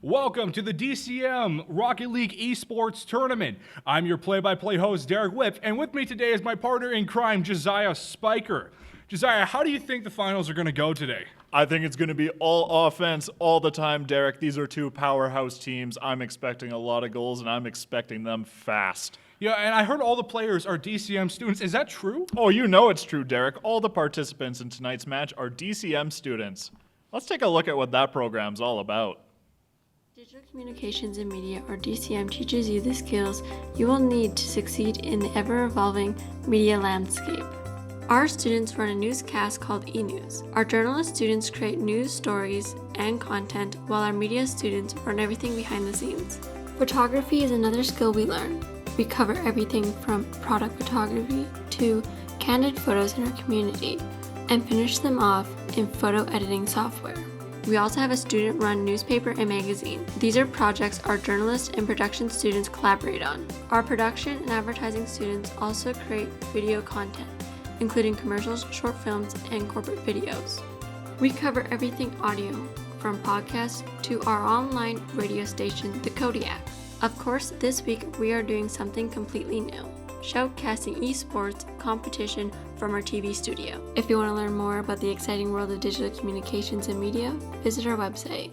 Welcome to the DCM Rocket League eSports Tournament. I'm your play-by-play host, Derek Whip, and with me today is my partner in crime, Josiah Spiker. Josiah, how do you think the finals are going to go today? I think it's going to be all offense all the time, Derek. These are two powerhouse teams. I'm expecting a lot of goals, and I'm expecting them fast. Yeah, and I heard all the players are DCM students. Is that true? Oh, you know it's true, Derek. All the participants in tonight's match are DCM students. Let's take a look at what that program's all about. Digital Communications and Media, or DCM, teaches you the skills you will need to succeed in the ever-evolving media landscape. Our students run a newscast called eNews. Our journalist students create news stories and content, while our media students run everything behind the scenes. Photography is another skill we learn. We cover everything from product photography to candid photos in our community and finish them off in photo editing software. We also have a student-run newspaper and magazine. These are projects our journalists and production students collaborate on. Our production and advertising students also create video content, including commercials, short films, and corporate videos. We cover everything audio, from podcasts to our online radio station, The Kodiak. Of course, this week we are doing something completely new, shoutcasting eSports competition from our TV studio. If you want to learn more about the exciting world of digital communications and media, visit our website.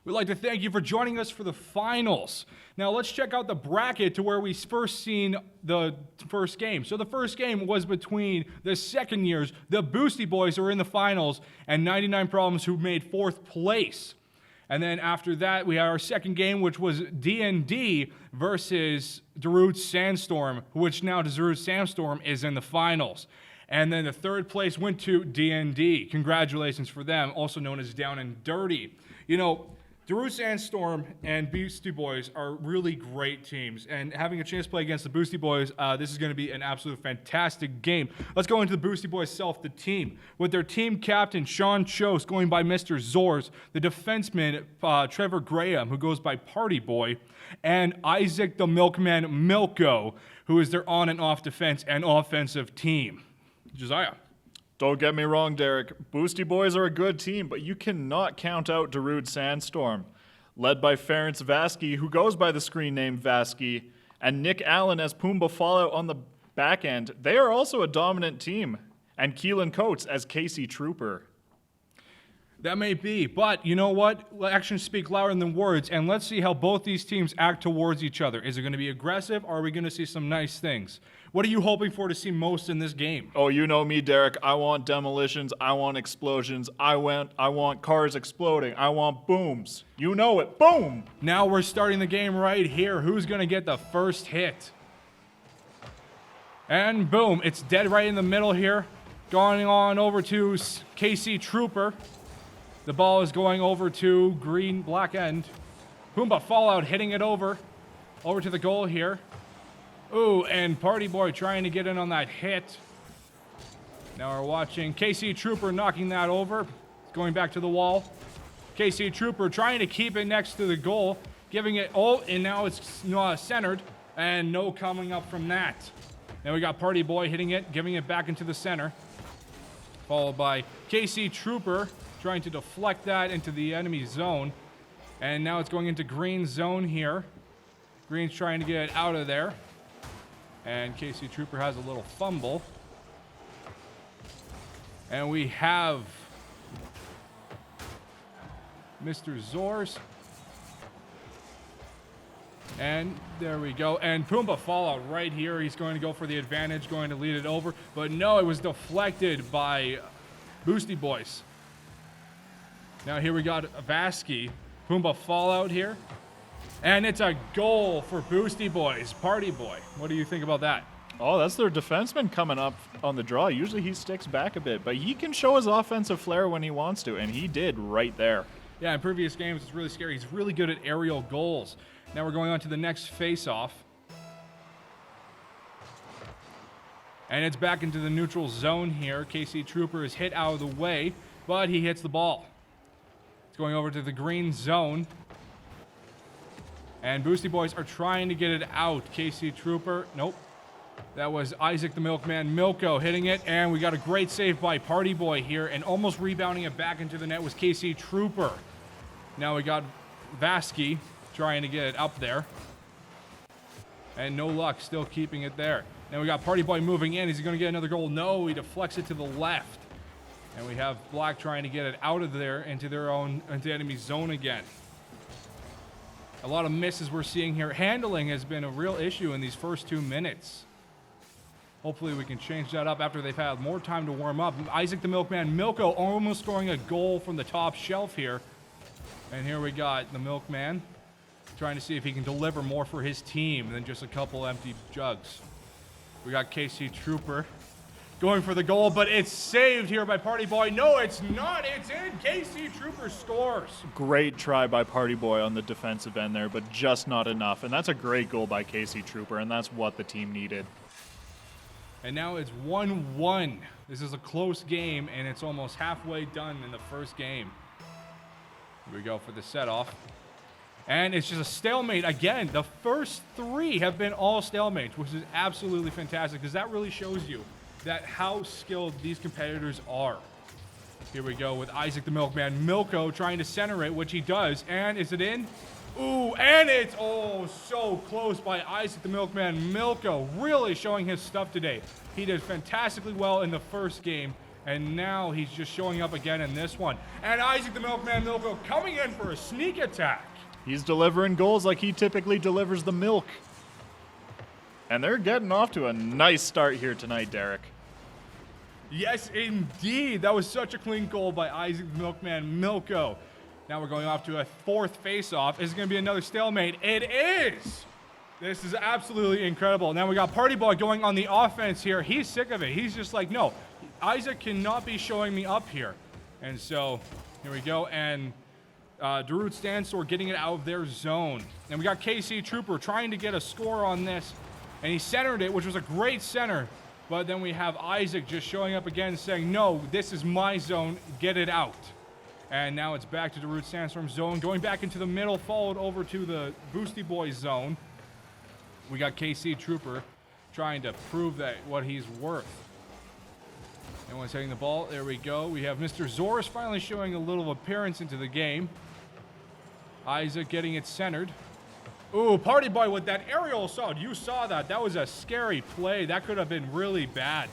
We'd like to thank you for joining us for the finals. Now let's check out the bracket to where we first seen the first game. So the first game was between the second years, the Boosty Boys, who are in the finals, and 99 Problems, who made fourth place. And then after that, we had our second game, which was D&D versus Darude Sandstorm, which now Darude Sandstorm is in the finals. And then the third place went to D&D. Congratulations for them, also known as Down and Dirty. You know, Darude Sandstorm and Boosty Boys are really great teams, and having a chance to play against the Boosty Boys, this is going to be an absolute fantastic game. Let's go into the Boosty Boys self, the team. With their team captain, Sean Chose, going by Mr. Zors, the defenseman, Trevor Graham, who goes by Party Boy, and Isaac the Milkman Milko, who is their on and off defense and offensive team. Josiah. Don't get me wrong, Derek. Boosty Boys are a good team, but you cannot count out Darude Sandstorm. Led by Ferenc Vasky, who goes by the screen name Vasky, and Nick Allen as Pumbaa Fallout on the back end, they are also a dominant team. And Keelan Coates as Casey Trooper. That may be, but you know what? Actions speak louder than words, and let's see how both these teams act towards each other. Is it going to be aggressive, or are we going to see some nice things? What are you hoping for to see most in this game? Oh, you know me, Derek. I want demolitions. I want explosions. I want cars exploding. I want booms. You know it. Boom! Now we're starting the game right here. Who's going to get the first hit? And boom, it's dead right in the middle here. Going on over to KC Trooper. The ball is going over to green, black end. Pumbaa Fallout hitting it over to the goal here. Ooh, and Party Boy trying to get in on that hit. Now we're watching KC Trooper knocking that over. Going back to the wall. KC Trooper trying to keep it next to the goal. Giving it, and now it's centered. And no coming up from that. Then we got Party Boy hitting it, giving it back into the center. Followed by KC Trooper trying to deflect that into the enemy zone. And now it's going into green zone here. Green's trying to get it out of there. And KC Trooper has a little fumble. And we have Mr. Zors. And there we go. And Pumbaa Fallout right here. He's going to go for the advantage, going to lead it over. But no, it was deflected by Boosty Boys. Now here we got Vasky. Pumbaa Fallout here. And it's a goal for Boosty Boys. Party Boy. What do you think about that? Oh, that's their defenseman coming up on the draw. Usually he sticks back a bit, but he can show his offensive flair when he wants to, and he did right there. Yeah, in previous games, it's really scary. He's really good at aerial goals. Now we're going on to the next face-off. And it's back into the neutral zone here. KC Trooper is hit out of the way, but he hits the ball. It's going over to the green zone. And Boosty Boys are trying to get it out. KC Trooper, nope. That was Isaac the Milkman Milko hitting it, and we got a great save by Party Boy here, and almost rebounding it back into the net was KC Trooper. Now we got Vasky trying to get it up there. And no luck, still keeping it there. Now we got Party Boy moving in. Is he going to get another goal? No, he deflects it to the left. And we have Black trying to get it out of there into enemy zone again. A lot of misses we're seeing here. Handling has been a real issue in these first 2 minutes. Hopefully we can change that up after they've had more time to warm up. Isaac the Milkman Milko almost scoring a goal from the top shelf here. And here we got the Milkman trying to see if he can deliver more for his team than just a couple empty jugs. We got KC Trooper going for the goal, but it's saved here by Party Boy. No, it's not. It's in. KC Trooper scores. Great try by Party Boy on the defensive end there, but just not enough. And that's a great goal by KC Trooper, and that's what the team needed. And now it's 1-1. This is a close game, and it's almost halfway done in the first game. Here we go for the set-off. And it's just a stalemate. Again, the first 3 have been all stalemates, which is absolutely fantastic, because that really shows you that how skilled these competitors are. Here we go with Isaac the Milkman Milko trying to center it, which he does. And is it in? Ooh, and it's so close by Isaac the Milkman Milko, really showing his stuff today. He did fantastically well in the first game, and now he's just showing up again in this one. And Isaac the Milkman Milko coming in for a sneak attack. He's delivering goals like he typically delivers the milk. And they're getting off to a nice start here tonight, Derek. Yes, indeed. That was such a clean goal by Isaac the Milkman Milko. Now we're going off to a 4th face-off. Is it going to be another stalemate? It is! This is absolutely incredible. Now we got Party Boy going on the offense here. He's sick of it. He's just like, no, Isaac cannot be showing me up here. And so, here we go. And Darude Stansor getting it out of their zone. And we got KC Trooper trying to get a score on this. And he centered it, which was a great center. But then we have Isaac just showing up again saying, no, this is my zone. Get it out. And now it's back to Darude Sandstorm's zone. Going back into the middle, followed over to the Boosty Boys zone. We got KC Trooper trying to prove that what he's worth. No one's hitting the ball. There we go. We have Mr. Zoris finally showing a little appearance into the game. Isaac getting it centered. Ooh, Party Boy with that aerial assault. You saw that. That was a scary play. That could have been really bad.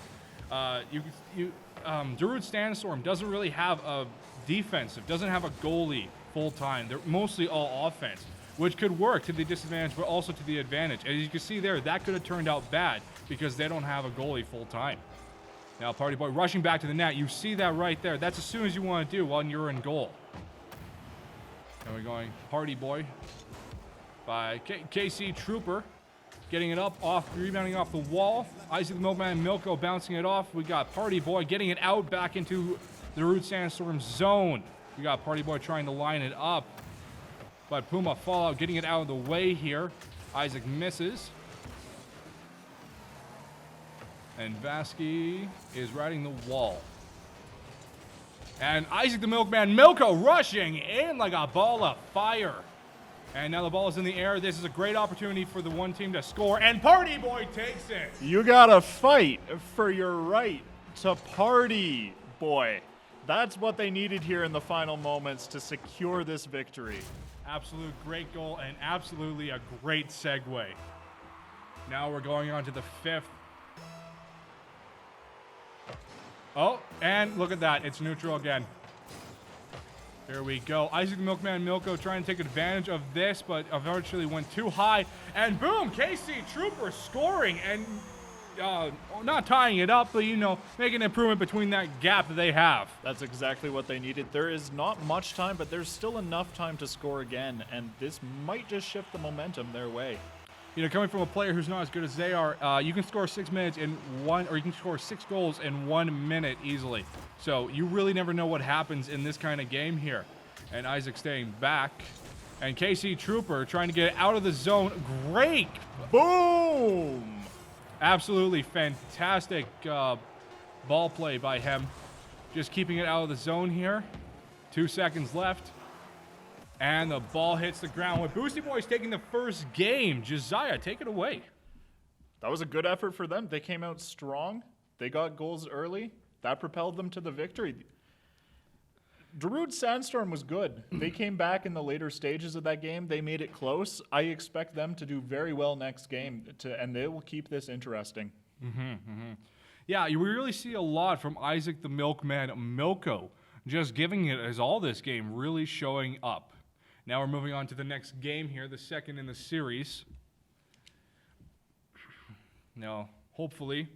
Darude Sandstorm doesn't really have a defensive, doesn't have a goalie full-time. They're mostly all offense, which could work to the disadvantage, but also to the advantage. As you can see there, that could have turned out bad because they don't have a goalie full-time. Now, Party Boy rushing back to the net. You see that right there. That's as soon as you want to do when you're in goal. And we're going Party Boy by KC Trooper. Getting it up, rebounding off the wall. Isaac the Milkman Milko bouncing it off. We got Party Boy getting it out back into the Darude Sandstorm zone. We got Party Boy trying to line it up. But Puma Fallout getting it out of the way here. Isaac misses. And Vasky is riding the wall. And Isaac the Milkman Milko rushing in like a ball of fire. And now the ball is in the air. This is a great opportunity for the one team to score. And Party Boy takes it. You gotta fight for your right to Party Boy. That's what they needed here in the final moments to secure this victory. Absolute great goal and absolutely a great segue. Now we're going on to the 5th. Oh, and look at that. It's neutral again. There we go. Isaac the Milkman Milko trying to take advantage of this, but eventually went too high. And boom, KC Trooper scoring and not tying it up, but, you know, making an improvement between that gap that they have. That's exactly what they needed. There is not much time, but there's still enough time to score again, and this might just shift the momentum their way. You know, coming from a player who's not as good as they are, you can score 6 minutes in one, or you can score 6 goals in 1 minute easily. So you really never know what happens in this kind of game here. And Isaac staying back. And KC Trooper trying to get it out of the zone. Great! Boom! Absolutely fantastic ball play by him. Just keeping it out of the zone here. 2 seconds left. And the ball hits the ground with Boosty Boys taking the first game. Josiah, take it away. That was a good effort for them. They came out strong. They got goals early. That propelled them to the victory. Darude Sandstorm was good. They came back in the later stages of that game. They made it close. I expect them to do very well next game, and they will keep this interesting. Yeah, we really see a lot from Isaac the Milkman Milko, just giving it his all this game, really showing up. Now we're moving on to the next game here, the second in the series. Now, hopefully,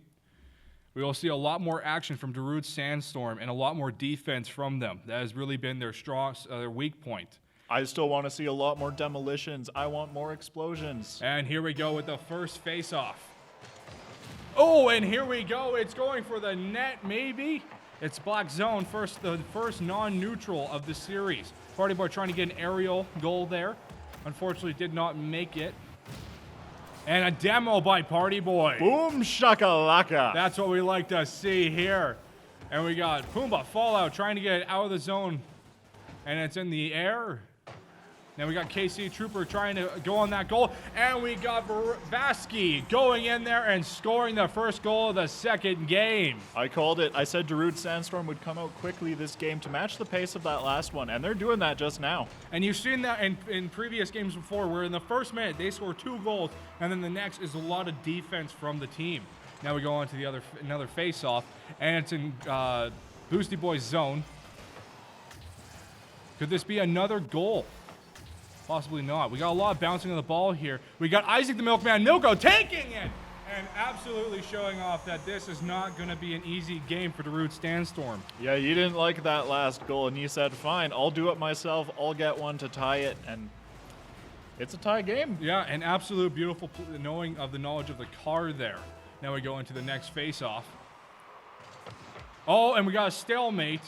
we will see a lot more action from Darude Sandstorm and a lot more defense from them. That has really been their their weak point. I still want to see a lot more demolitions. I want more explosions. And here we go with the first face-off. Oh, and here we go. It's going for the net, maybe. It's Black Zone, the first non-neutral of the series. Party Boy trying to get an aerial goal there. Unfortunately, did not make it. And a demo by Party Boy. Boom shakalaka. That's what we like to see here. And we got Pumbaa Fallout trying to get it out of the zone. And it's in the air. Then we got KC Trooper trying to go on that goal. And we got Vasky going in there and scoring the first goal of the second game. I called it. I said Darude Sandstorm would come out quickly this game to match the pace of that last one. And they're doing that just now. And you've seen that in previous games before, where in the first minute they score 2 goals. And then the next is a lot of defense from the team. Now we go on to another face-off. And it's in Boosty Boy's zone. Could this be another goal? Possibly not. We got a lot of bouncing of the ball here. We got Isaac the Milkman Milko taking it and absolutely showing off that this is not going to be an easy game for Darude Sandstorm. Yeah, you didn't like that last goal, and you said, fine, I'll do it myself. I'll get one to tie it, and it's a tie game. Yeah, an absolute beautiful knowing of the knowledge of the car there. Now we go into the next face-off. Oh, and we got a stalemate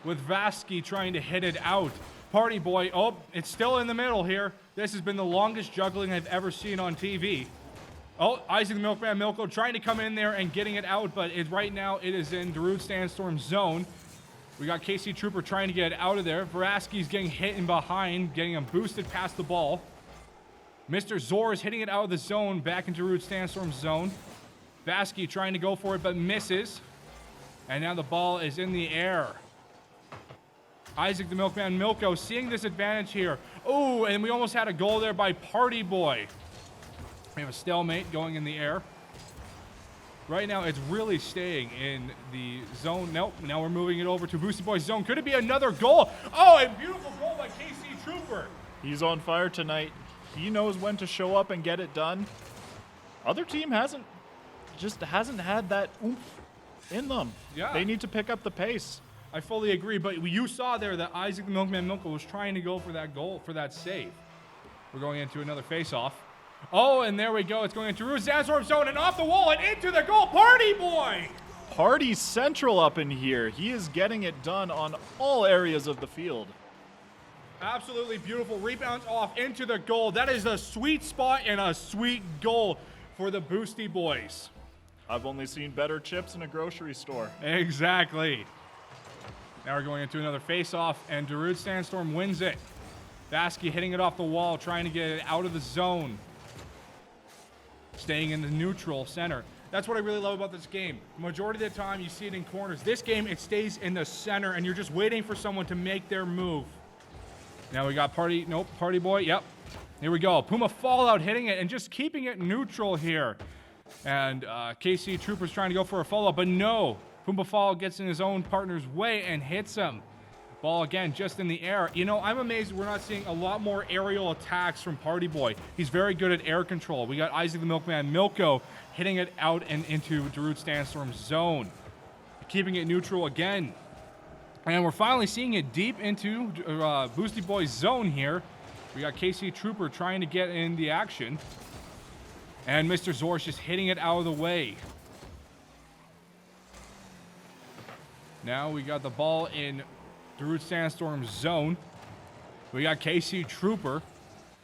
with Vasky trying to hit it out. Party Boy, oh, it's still in the middle here. This has been the longest juggling I've ever seen on TV. Oh, Isaac the Milkman Milko trying to come in there and getting it out, but right now it is in Darude Sandstorm's zone. We got KC Trooper trying to get it out of there. Varasky's getting hit in behind, getting him boosted past the ball. Mr. Zor is hitting it out of the zone, back into Darude Sandstorm's zone. Vasky trying to go for it, but misses. And now the ball is in the air. Isaac the Milkman Milko seeing this advantage here. Oh, and we almost had a goal there by Party Boy. We have a stalemate going in the air. Right now, it's really staying in the zone. Nope, now we're moving it over to Boosty Boy's zone. Could it be another goal? Oh, a beautiful goal by KC Trooper. He's on fire tonight. He knows when to show up and get it done. Other team hasn't had that oomph in them. Yeah. They need to pick up the pace. I fully agree, but you saw there that Isaac the Milkman Milko was trying to go for that goal, for that save. We're going into another face-off. Oh, and there we go. It's going into Darude Sandstorm's zone and off the wall and into the goal. Party Boy! Party Central up in here. He is getting it done on all areas of the field. Absolutely beautiful. Rebounds off into the goal. That is a sweet spot and a sweet goal for the Boosty Boys. I've only seen better chips in a grocery store. Exactly. Now we're going into another face-off, and Darude Sandstorm wins it. Vasky hitting it off the wall, trying to get it out of the zone. Staying in the neutral center. That's what I really love about this game. Majority of the time, you see it in corners. This game, it stays in the center, and you're just waiting for someone to make their move. Now we got Party Boy, yep. Here we go. Pumbaa Fallout hitting it and just keeping it neutral here. And KC Trooper's trying to go for a follow-up, but no. Pumbaa Fallout gets in his own partner's way and hits him. Ball again, just in the air. You know, I'm amazed we're not seeing a lot more aerial attacks from Party Boy. He's very good at air control. We got Isaac the Milkman Milko hitting it out and into Darude Sandstorm's zone. Keeping it neutral again. And we're finally seeing it deep into Boosty Boy's zone here. We got KC Trooper trying to get in the action. And Mr. Zor's just hitting it out of the way. Now we got the ball in Darude Sandstorm's zone. We got KC Trooper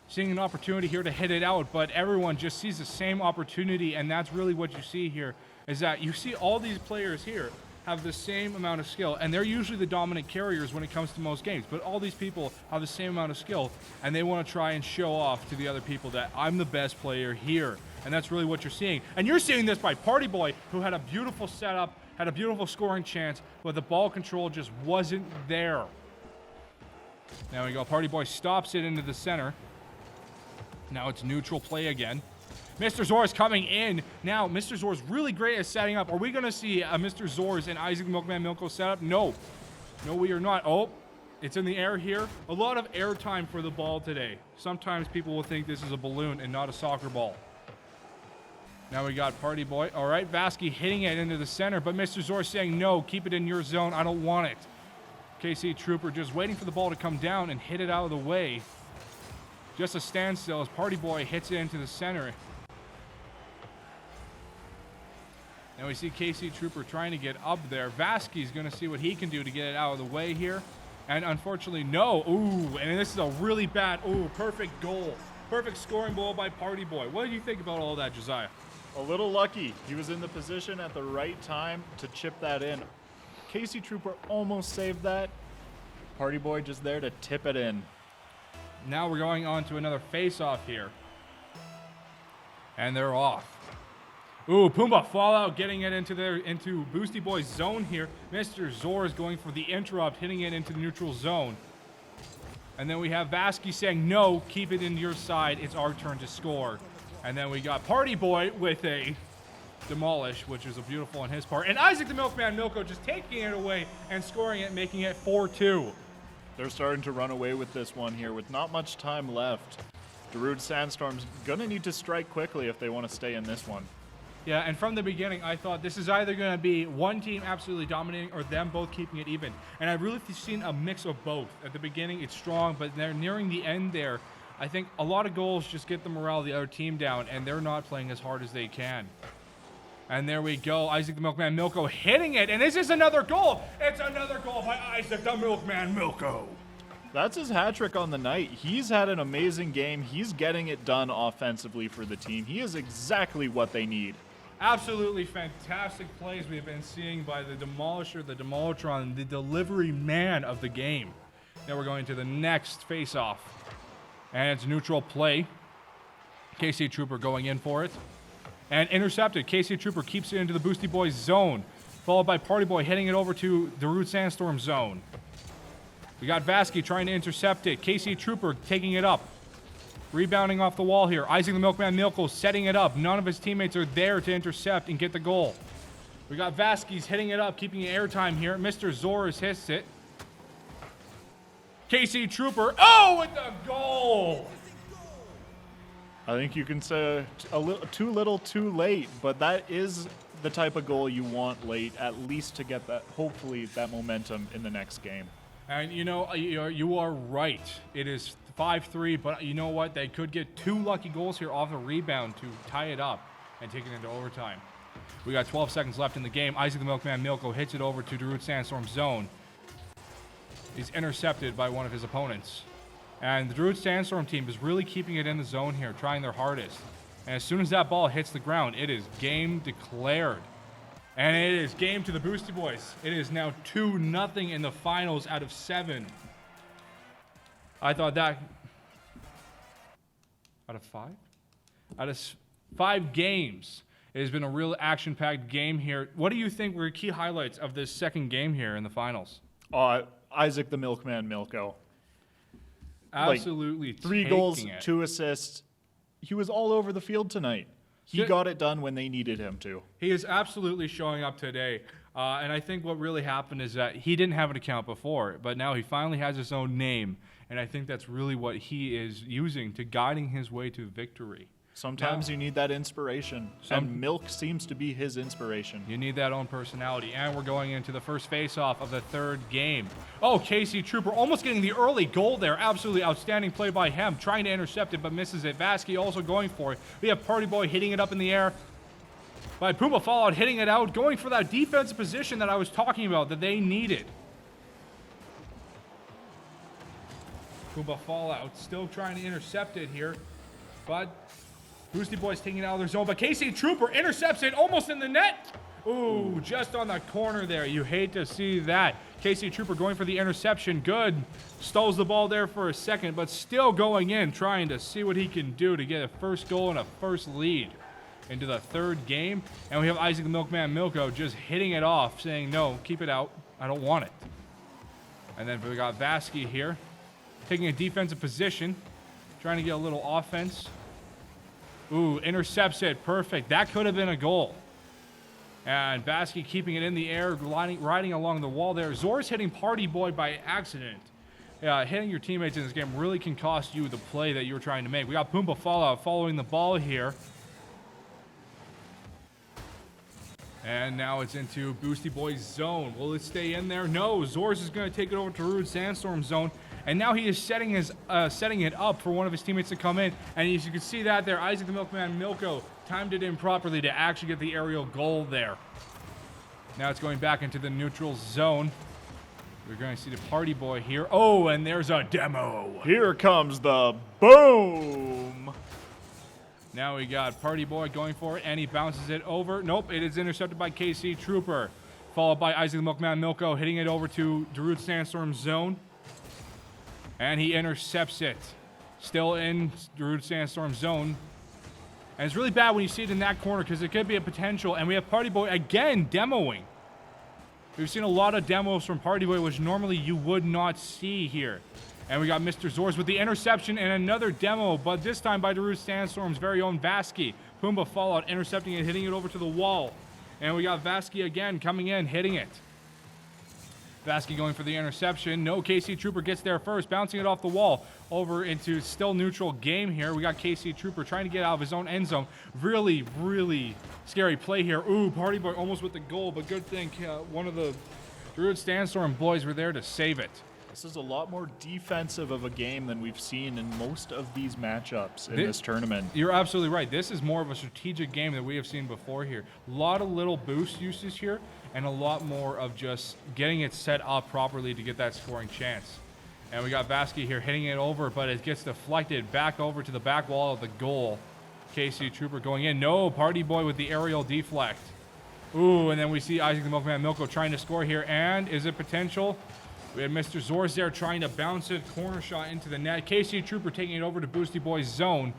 seeing an opportunity here to hit it out, but everyone just sees the same opportunity, and that's really what you see here, is that you see all these players here have the same amount of skill, and they're usually the dominant carriers when it comes to most games, but all these people have the same amount of skill, and they want to try and show off to the other people that I'm the best player here, and that's really what you're seeing. And you're seeing this by Party Boy, who had a beautiful setup, had a beautiful scoring chance, but the ball control just wasn't there. Now we go. Party Boy stops it into the center. Now it's neutral play again. Mr. Zor's coming in. Now, Mr. Zor's really great at setting up. Are we going to see a Mr. Zor's and Isaac the Milkman Milko setup? No. No, we are not. Oh, it's in the air here. A lot of air time for the ball today. Sometimes people will think this is a balloon and not a soccer ball. Now we got Party Boy. All right, Vasky hitting it into the center, but Mr. Zor saying, no, keep it in your zone. I don't want it. KC Trooper just waiting for the ball to come down and hit it out of the way. Just a standstill as Party Boy hits it into the center. Now we see KC Trooper trying to get up there. Vasky's going to see what he can do to get it out of the way here. And unfortunately, no. Ooh, and this is a really bad, perfect goal. Perfect scoring goal by Party Boy. What do you think about all that, Josiah? A little lucky. He was in the position at the right time to chip that in. KC Trooper almost saved that. Party Boy just there to tip it in. Now we're going on to another face-off here. And they're off. Ooh, Pumbaa Fallout getting it into Boosty Boy's zone here. Mr. Zor is going for the interrupt, hitting it into the neutral zone. And then we have Vasky saying, no, keep it in your side. It's our turn to score. And then we got Party Boy with a demolish, which is a beautiful on his part. And Isaac the Milkman Milko just taking it away and scoring it, making it 4-2. They're starting to run away with this one here with not much time left. Darude Sandstorm's going to need to strike quickly if they want to stay in this one. Yeah, and from the beginning, I thought this is either going to be one team absolutely dominating or them both keeping it even. And I've really seen a mix of both. At the beginning, it's strong, but they're nearing the end there. I think a lot of goals just get the morale of the other team down, and they're not playing as hard as they can. And there we go. Isaac the Milkman Milko hitting it, and this is another goal. It's another goal by Isaac the Milkman Milko. That's his hat trick on the night. He's had an amazing game. He's getting it done offensively for the team. He is exactly what they need. Absolutely fantastic plays we've been seeing by the Demolisher, the Demolitron, the delivery man of the game. Now we're going to the next face-off. And it's neutral play. KC Trooper going in for it. And intercepted. KC Trooper keeps it into the Boosty Boys zone. Followed by Party Boy hitting it over to the Darude Sandstorm zone. We got Vasky trying to intercept it. KC Trooper taking it up. Rebounding off the wall here. Isaac the Milkman Milko setting it up. None of his teammates are there to intercept and get the goal. We got Vasky's hitting it up, keeping airtime here. Mr. Zores hits it. KC Trooper, with the goal! I think you can say a little too little, too late, but that is the type of goal you want late, at least to get that, hopefully, that momentum in the next game. And you are right. It is 5-3, but you know what? They could get 2 lucky goals here off the rebound to tie it up and take it into overtime. We got 12 seconds left in the game. Isaac the Milkman Milko hits it over to Darude Sandstorm's zone. He's intercepted by one of his opponents. And the Darude Sandstorm team is really keeping it in the zone here, trying their hardest. And as soon as that ball hits the ground, it is game declared. And it is game to the Boosty Boys. It is now 2-0 in the finals out of 7. I thought that... Out of 5? Out of 5 games. It has been a real action-packed game here. What do you think were key highlights of this second game here in the finals? Isaac the Milkman Milko. Absolutely. 3 goals, 2 assists. He was all over the field tonight. He got it done when they needed him to. He is absolutely showing up today. And I think what really happened is that he didn't have an account before, but now he finally has his own name. And I think that's really what he is using to guiding his way to victory. Sometimes you need that inspiration, and Milk seems to be his inspiration. You need that own personality. And we're going into the first face-off of the third game. Oh, KC Trooper almost getting the early goal there. Absolutely outstanding play by him, trying to intercept it, but misses it. Vasky also going for it. We have Party Boy hitting it up in the air. By Pumbaa Fallout hitting it out, going for that defensive position that I was talking about that they needed. Pumbaa Fallout still trying to intercept it here, but Boosty Boys taking it out of their zone, but KC Trooper intercepts it almost in the net. Ooh, just on the corner there. You hate to see that. KC Trooper going for the interception. Good. Stalls the ball there for a second, but still going in, trying to see what he can do to get a first goal and a first lead into the third game. And we have Isaac the Milkman Milko just hitting it off, saying, no, keep it out. I don't want it. And then we got Vasky here. taking a defensive position, trying to get a little offense. Ooh, intercepts it. Perfect. That could have been a goal. And Vasky keeping it in the air, riding along the wall there. Zor's hitting Party Boy by accident. Hitting your teammates in this game really can cost you the play that you're trying to make. We got Pumbaa Fallout following the ball here. And now it's into Boosty Boy's zone. Will it stay in there? No, Zorz is going to take it over to Rude Sandstorm's zone. And now he is setting it up for one of his teammates to come in. And as you can see that there, Isaac the Milkman Milko timed it in properly to actually get the aerial goal there. Now it's going back into the neutral zone. We're going to see the Party Boy here. Oh, and there's a demo. Here comes the boom. Now we got Party Boy going for it, and he bounces it over. Nope, it is intercepted by KC Trooper. Followed by Isaac the Milkman Milko, hitting it over to Darude Sandstorm's zone. And he intercepts it. Still in Darude Sandstorm's zone. And it's really bad when you see it in that corner because it could be a potential. And we have Party Boy again demoing. We've seen a lot of demos from Party Boy, which normally you would not see here. And we got Mr. Zorz with the interception and another demo, but this time by Darude Sandstorm's very own Vasky. Pumbaa Fallout intercepting it, hitting it over to the wall. And we got Vasky again coming in, hitting it. Vasky going for the interception. No, KC Trooper gets there first, bouncing it off the wall over into still neutral game here. We got KC Trooper trying to get out of his own end zone. Really, really scary play here. Ooh, Party Boy almost with the goal, but good thing one of the Darude Sandstorm boys were there to save it. This is a lot more defensive of a game than we've seen in most of these matchups in this tournament. You're absolutely right. This is more of a strategic game that we have seen before here. A lot of little boost uses here, and a lot more of just getting it set up properly to get that scoring chance. And we got Vasky here hitting it over, but it gets deflected back over to the back wall of the goal. KC Trooper going in. No, Party Boy with the aerial deflect. Ooh, and then we see Isaac the Milkman Milko trying to score here. And is it potential? We had Mr. Zorz there trying to bounce it, corner shot into the net. KC Trooper taking it over to Boosty Boy's zone.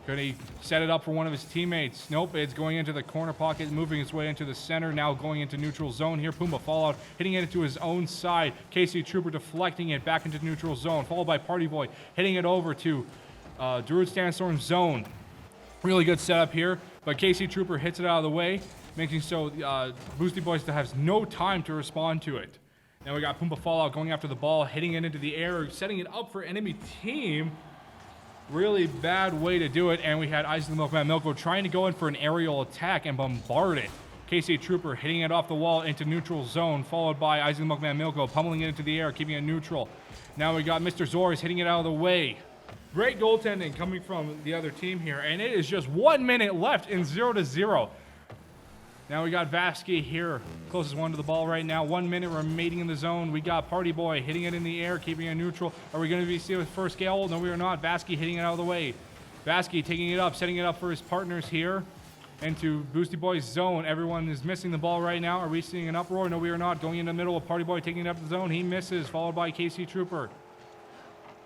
Could he set it up for one of his teammates? Nope, it's going into the corner pocket, moving its way into the center, now going into neutral zone here. Pumbaa Fallout hitting it into his own side. KC Trooper deflecting it back into neutral zone, followed by Party Boy hitting it over to Darude Sandstorm's zone. Really good setup here, but KC Trooper hits it out of the way, making so Boosty Boys has no time to respond to it. Now we got Pumbaa Fallout going after the ball, hitting it into the air, setting it up for enemy team. Really bad way to do it, and we had Isaac the Milkman Milko trying to go in for an aerial attack and bombard it. KC Trooper hitting it off the wall into neutral zone, followed by Isaac the Milkman Milko pummeling it into the air, keeping it neutral. Now we got Mr. Zorz hitting it out of the way. Great goaltending coming from the other team here, and it is just 1 minute left in 0-0. Now we got Vasky here, closest one to the ball right now. 1 minute remaining in the zone. We got Party Boy hitting it in the air, keeping it neutral. Are we going to be seeing with first goal? No, we are not. Vasky hitting it out of the way. Vasky taking it up, setting it up for his partners here into Boosty Boy's zone. Everyone is missing the ball right now. Are we seeing an uproar? No, we are not. Going in the middle of Party Boy taking it up the zone. He misses, followed by KC Trooper.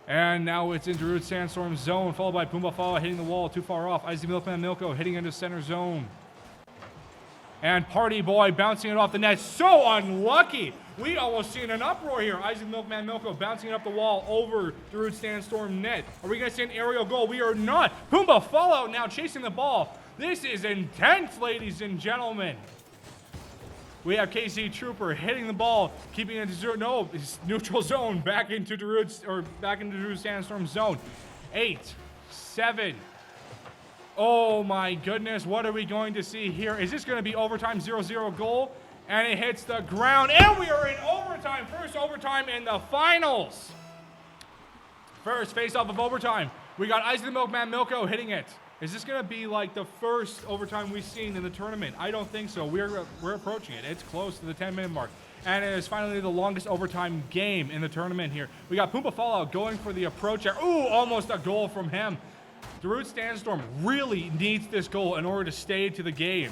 And now it's into Darude Sandstorm's zone, followed by Pumbaa Fallout hitting the wall too far off. Isaac Milkman Milko hitting into center zone. And Party Boy bouncing it off the net. So unlucky. We almost seen an uproar here. Isaac Milkman Milko bouncing it up the wall over Darude Sandstorm net. Are we going to see an aerial goal? We are not. Pumbaa Fallout now chasing the ball. This is intense, ladies and gentlemen. We have KC Trooper hitting the ball, keeping it to zero. No, it's neutral zone. Back into Darude Sandstorm zone. 8, 7. Oh my goodness, what are we going to see here? Is this going to be overtime 0-0 goal? And it hits the ground, and we are in overtime. First overtime in the finals. First face-off of overtime. We got Isaac the Milkman Milko hitting it. Is this going to be like the first overtime we've seen in the tournament? I don't think so. We're approaching it. It's close to the 10-minute mark. And it is finally the longest overtime game in the tournament here. We got Pumbaa Fallout going for the approach there. Ooh, almost a goal from him. Darude Sandstorm really needs this goal in order to stay to the game.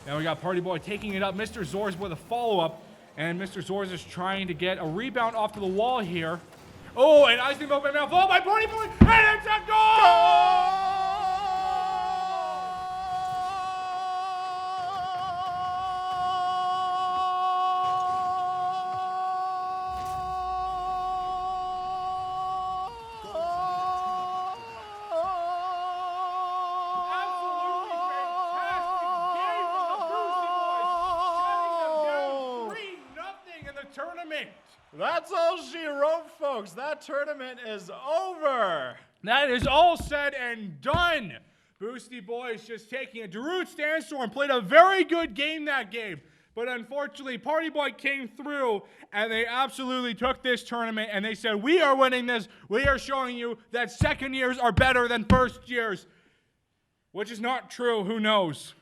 Now we got Party Boy taking it up. Mr. Zorz with a follow-up. And Mr. Zorz is trying to get a rebound off to the wall here. Oh, and Isaac Milkman now followed by Party Boy. And it's a goal! That's all she wrote, folks. That tournament is over. That is all said and done. Boosty Boys just taking it. Darude Sandstorm played a very good game that game. But unfortunately, Party Boy came through, and they absolutely took this tournament, and they said, we are winning this. We are showing you that second years are better than first years. Which is not true. Who knows?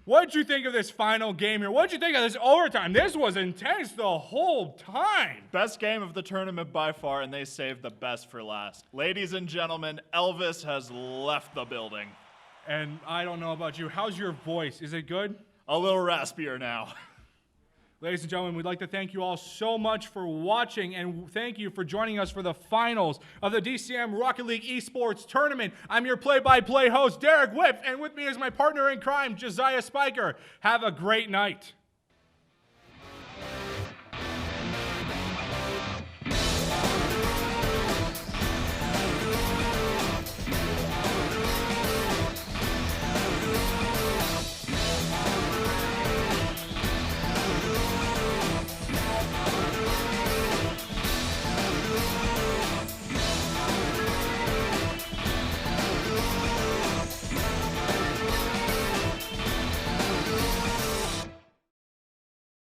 What did you think of this final game here? What did you think of this overtime? This was intense the whole time. Best game of the tournament by far, and they saved the best for last. Ladies and gentlemen, Elvis has left the building. And I don't know about you. How's your voice? Is it good? A little raspier now. Ladies and gentlemen, we'd like to thank you all so much for watching, and thank you for joining us for the finals of the DCM Rocket League eSports Tournament. I'm your play-by-play host, Derek Whip, and with me is my partner in crime, Josiah Spiker. Have a great night.